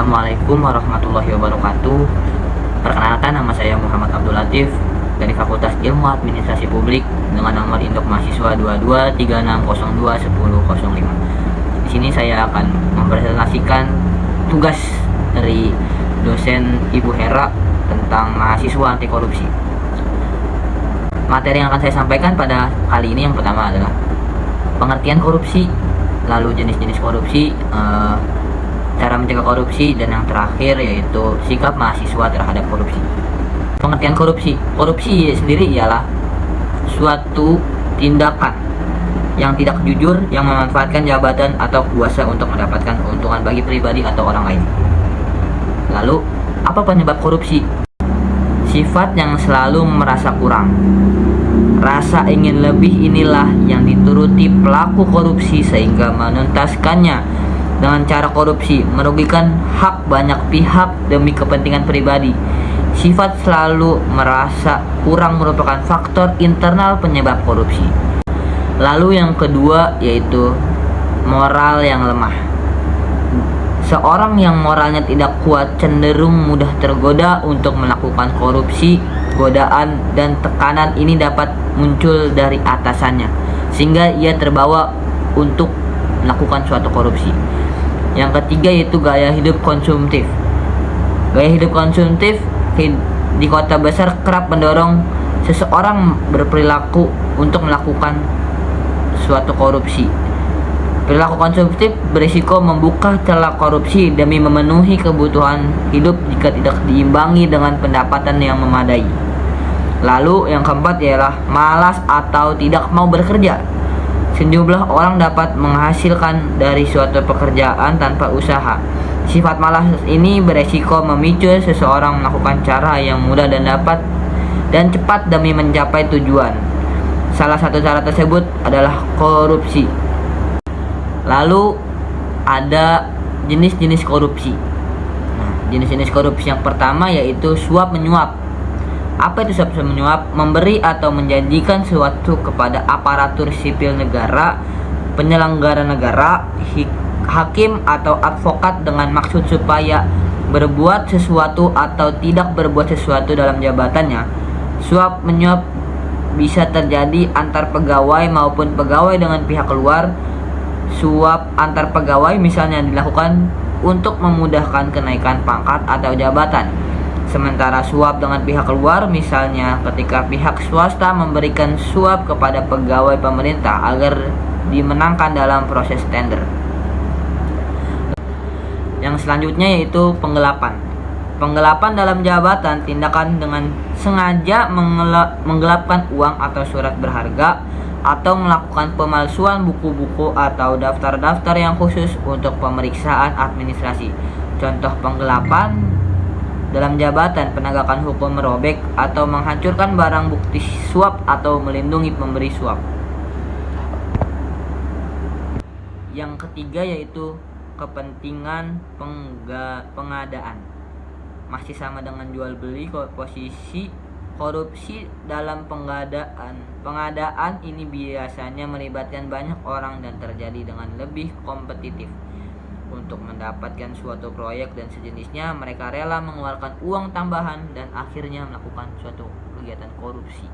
Assalamualaikum warahmatullahi wabarakatuh. Perkenalkan, nama saya Muhammad Abdul Latif dari Fakultas Ilmu Administrasi Publik dengan nomor induk mahasiswa 2236021005. Di sini saya akan mempresentasikan tugas dari dosen Ibu Hera tentang mahasiswa anti korupsi. Materi yang akan saya sampaikan pada kali ini yang pertama adalah pengertian korupsi, lalu jenis-jenis korupsi, cara mencegah korupsi, dan yang terakhir yaitu sikap mahasiswa terhadap korupsi. Pengertian korupsi. Korupsi sendiri ialah suatu tindakan yang tidak jujur yang memanfaatkan jabatan atau kuasa untuk mendapatkan keuntungan bagi pribadi atau orang lain. Lalu, apa penyebab korupsi? Sifat yang selalu merasa kurang. Rasa ingin lebih inilah yang dituruti pelaku korupsi sehingga menuntaskannya dengan cara korupsi, merugikan hak banyak pihak demi kepentingan pribadi. Sifat selalu merasa kurang merupakan faktor internal penyebab korupsi. Lalu yang kedua yaitu moral yang lemah. Seorang yang moralnya tidak kuat cenderung mudah tergoda untuk melakukan korupsi. Godaan dan tekanan ini dapat muncul dari atasannya, sehingga ia terbawa untuk melakukan suatu korupsi. Yang ketiga yaitu gaya hidup konsumtif. Gaya hidup konsumtif di kota besar kerap mendorong seseorang berperilaku untuk melakukan suatu korupsi. Perilaku konsumtif berisiko membuka celah korupsi demi memenuhi kebutuhan hidup jika tidak diimbangi dengan pendapatan yang memadai. Lalu yang keempat ialah malas atau tidak mau bekerja. Sejumlah orang dapat menghasilkan dari suatu pekerjaan tanpa usaha. Sifat malas ini beresiko memicu seseorang melakukan cara yang mudah dan cepat demi mencapai tujuan. Salah satu cara tersebut adalah korupsi. Lalu ada jenis-jenis korupsi. Jenis-jenis korupsi yang pertama yaitu suap menyuap. Apa itu suap menyuap? Memberi atau menjanjikan sesuatu kepada aparatur sipil negara, penyelenggara negara, hakim atau advokat dengan maksud supaya berbuat sesuatu atau tidak berbuat sesuatu dalam jabatannya. Suap menyuap bisa terjadi antar pegawai maupun pegawai dengan pihak luar. Suap antar pegawai misalnya dilakukan untuk memudahkan kenaikan pangkat atau jabatan. Sementara suap dengan pihak luar misalnya ketika pihak swasta memberikan suap kepada pegawai pemerintah agar dimenangkan dalam proses tender. Yang selanjutnya yaitu penggelapan. Penggelapan dalam jabatan tindakan dengan sengaja menggelapkan uang atau surat berharga atau melakukan pemalsuan buku-buku atau daftar-daftar yang khusus untuk pemeriksaan administrasi. Contoh penggelapan dalam jabatan: penegakan hukum merobek atau menghancurkan barang bukti suap atau melindungi pemberi suap. Yang ketiga yaitu kepentingan pengadaan. Masih sama dengan jual beli. Posisi korupsi dalam pengadaan ini biasanya melibatkan banyak orang dan terjadi dengan lebih kompetitif. Untuk mendapatkan suatu proyek dan sejenisnya, mereka rela mengeluarkan uang tambahan dan akhirnya melakukan suatu kegiatan korupsi.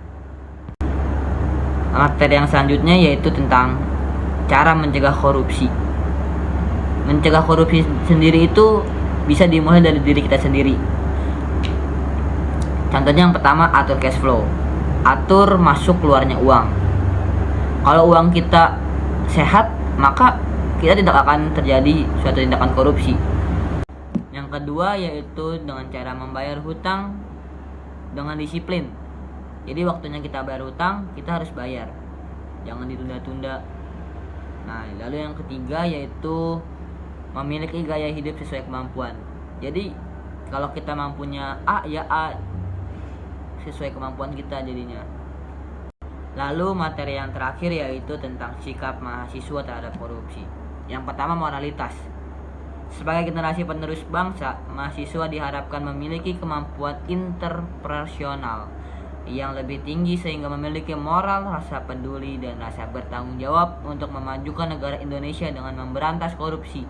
Materi yang selanjutnya yaitu tentang cara mencegah korupsi. Mencegah korupsi sendiri itu bisa dimulai dari diri kita sendiri. Contohnya yang pertama, atur cash flow. Atur masuk keluarnya uang. Kalau uang kita sehat, maka kita tidak akan terjadi suatu tindakan korupsi. Yang kedua yaitu dengan cara membayar hutang dengan disiplin. Jadi waktunya kita bayar hutang, kita harus bayar, jangan ditunda-tunda. Lalu yang ketiga yaitu memiliki gaya hidup sesuai kemampuan. Jadi kalau kita mampunya A, ya A sesuai kemampuan kita jadinya. Lalu materi yang terakhir yaitu tentang sikap mahasiswa terhadap korupsi. Yang pertama, moralitas. Sebagai generasi penerus bangsa, mahasiswa diharapkan memiliki kemampuan interpersonal yang lebih tinggi sehingga memiliki moral, rasa peduli, dan rasa bertanggung jawab untuk memajukan negara Indonesia dengan memberantas korupsi.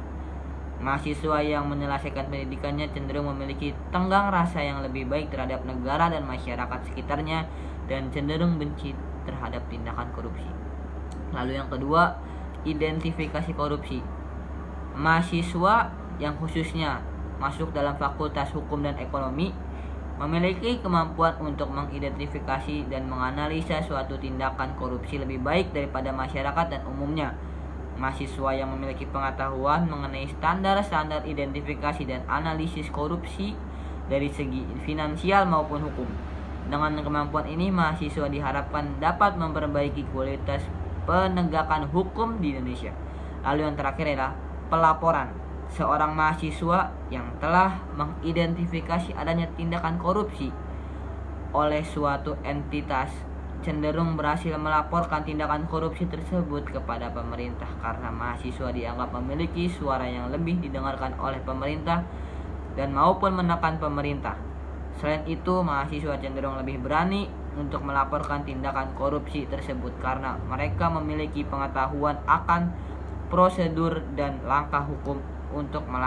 Mahasiswa yang menyelesaikan pendidikannya cenderung memiliki tenggang rasa yang lebih baik terhadap negara dan masyarakat sekitarnya dan cenderung benci terhadap tindakan korupsi. Lalu yang kedua, identifikasi korupsi. Mahasiswa yang khususnya masuk dalam fakultas hukum dan ekonomi memiliki kemampuan untuk mengidentifikasi dan menganalisa suatu tindakan korupsi lebih baik daripada masyarakat dan umumnya. Mahasiswa yang memiliki pengetahuan mengenai standar-standar identifikasi dan analisis korupsi dari segi finansial maupun hukum. Dengan kemampuan ini, mahasiswa diharapkan dapat memperbaiki kualitas penegakan hukum di Indonesia. Lalu yang terakhir adalah pelaporan. Seorang mahasiswa yang telah mengidentifikasi adanya tindakan korupsi oleh suatu entitas cenderung berhasil melaporkan tindakan korupsi tersebut kepada pemerintah karena mahasiswa dianggap memiliki suara yang lebih didengarkan oleh pemerintah dan maupun menekan pemerintah. Selain itu, mahasiswa cenderung lebih berani untuk melaporkan tindakan korupsi tersebut karena mereka memiliki pengetahuan akan prosedur dan langkah hukum untuk melakukan